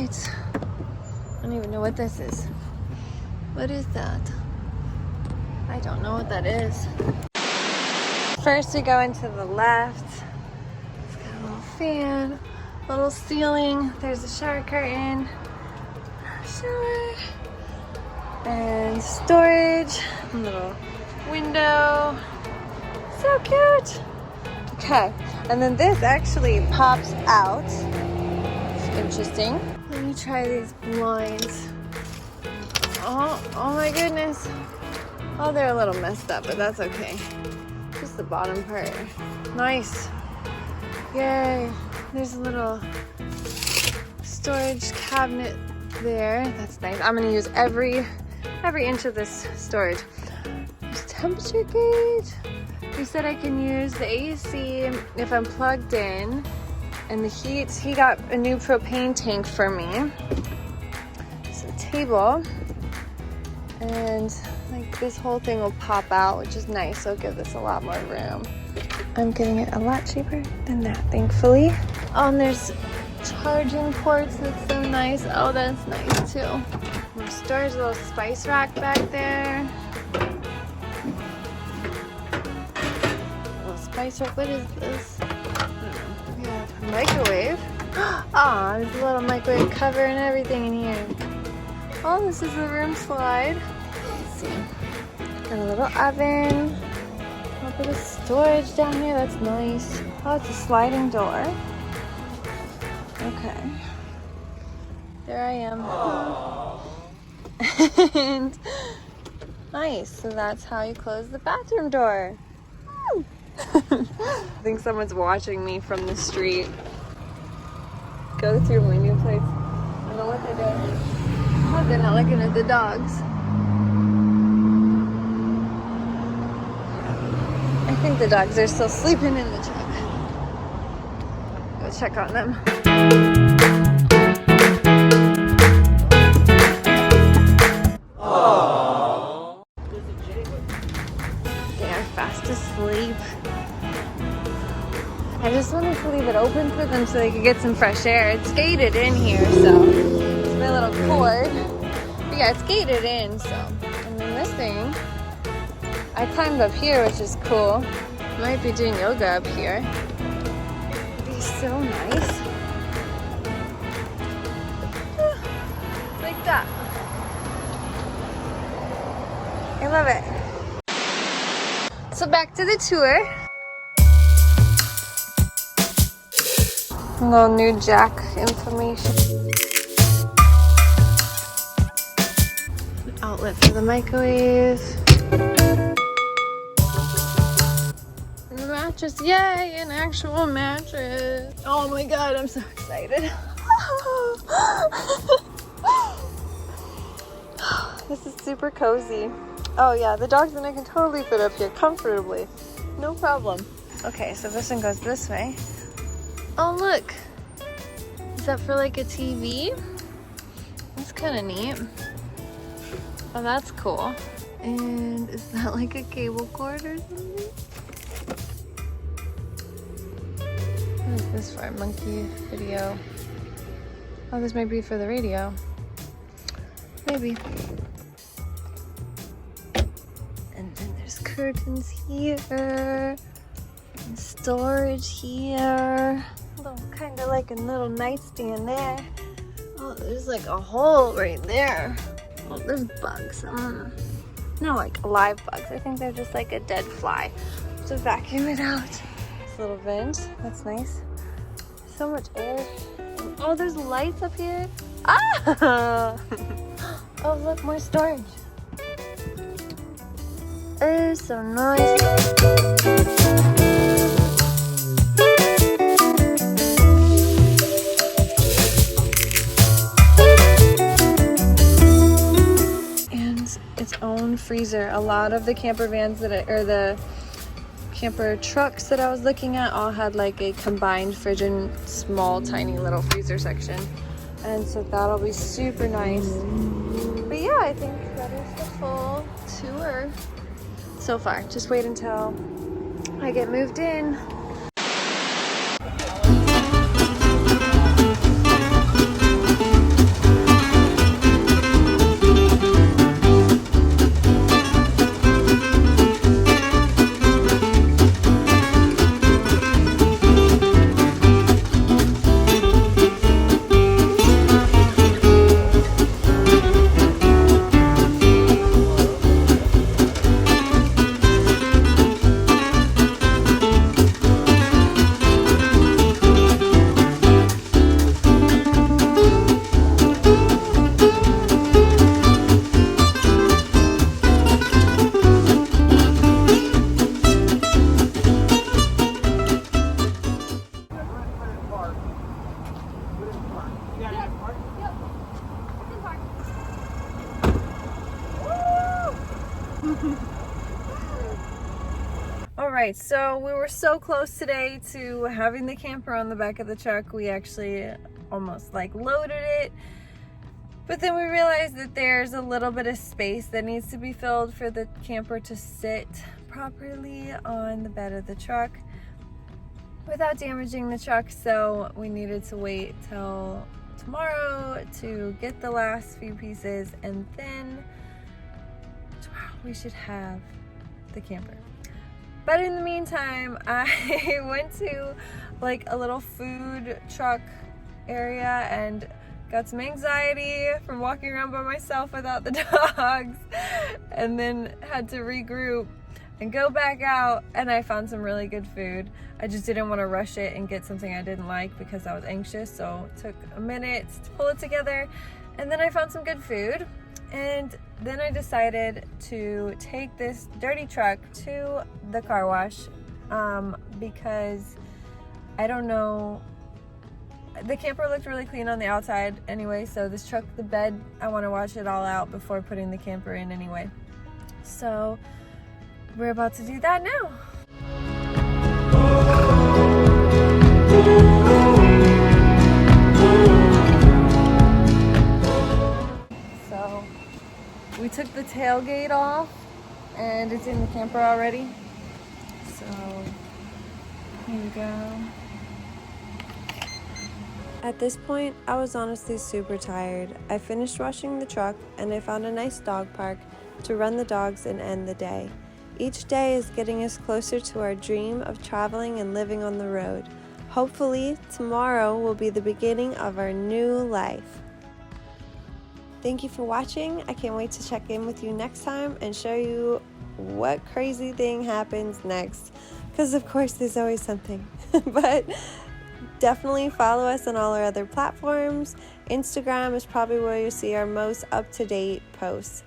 lights. I don't even know what this is. What is that? I don't know what that is. First we go into the left. It's got a little fan, little ceiling. There's a shower curtain, shower, and storage, a little window. So cute. Okay, and then this actually pops out. It's interesting. Let me try these blinds. Oh my goodness. Oh, they're a little messed up, but that's okay. Just the bottom part. Nice. Yay. There's a little storage cabinet there. That's nice. I'm gonna use every inch of this storage. There's temperature gauge. He said I can use the AC if I'm plugged in, and the heat. He got a new propane tank for me. It's a table, and like this whole thing will pop out, which is nice. So it'll give this a lot more room. I'm getting it a lot cheaper than that, thankfully. Oh, and there's charging ports. That's so nice. Oh, that's nice too. More storage, a little spice rack back there. Spice rack. What is this? We have a microwave. Ah, there's a little microwave cover and everything in here. Oh, this is the room slide. Let's see. Got a little oven. A little bit of storage down here. That's nice. Oh, it's a sliding door. Okay. There I am. And nice. So that's how you close the bathroom door. I think someone's watching me from the street go through my new place. I don't know what they're doing. Oh, they're not looking at the dogs. I think the dogs are still sleeping in the truck. Go check on them. Aww. They are fast asleep. I just wanted to leave it open for them so they could get some fresh air. It's gated in here, so it's my little cord. But yeah, it's gated in, so. And then this thing, I climbed up here, which is cool. Might be doing yoga up here. It'd be so nice. Like that. I love it. So back to the tour. A little new jack information. An outlet for the microwave. And the mattress. Yay, an actual mattress. Oh my god, I'm so excited. This is super cozy. Oh yeah, the dogs and I can totally fit up here comfortably. No problem. Okay, so this one goes this way. Oh look, is that for like a TV? That's kind of neat. Oh, that's cool. And is that like a cable cord or something? What is this for? Monkey video. Oh, this might be for the radio. Maybe. And then there's curtains here. And storage here. Kind of like a little nightstand there. Oh, there's like a hole right there. Oh, there's bugs. No, like live bugs. I think they're just like a dead fly. So vacuum it out. This little vent. That's nice. So much air. Oh, there's lights up here. Ah! Oh, look, more storage. Oh, so nice. Its own freezer. A lot of the camper vans or the camper trucks that I was looking at all had like a combined fridge and small tiny little freezer section, and so that'll be super nice. But yeah, I think that is the full tour so far. Just wait until I get moved in. All right, so we were so close today to having the camper on the back of the truck. We actually almost like loaded it, but then we realized that there's a little bit of space that needs to be filled for the camper to sit properly on the bed of the truck without damaging the truck. So we needed to wait till tomorrow to get the last few pieces, and then tomorrow we should have the camper. But in the meantime, I went to like a little food truck area and got some anxiety from walking around by myself without the dogs, and then had to regroup and go back out, and I found some really good food. I just didn't want to rush it and get something I didn't like because I was anxious, so it took a minute to pull it together, and then I found some good food. And then I decided to take this dirty truck to the car wash because I don't know, the camper looked really clean on the outside anyway, so this truck, the bed, I want to wash it all out before putting the camper in anyway. So we're about to do that now. So we took the tailgate off and it's in the camper already. So here we go. At this point, I was honestly super tired. I finished washing the truck and I found a nice dog park to run the dogs and end the day. Each day is getting us closer to our dream of traveling and living on the road. Hopefully, tomorrow will be the beginning of our new life. Thank you for watching. I can't wait to check in with you next time and show you what crazy thing happens next. Because of course there's always something. But definitely follow us on all our other platforms. Instagram is probably where you see our most up-to-date posts.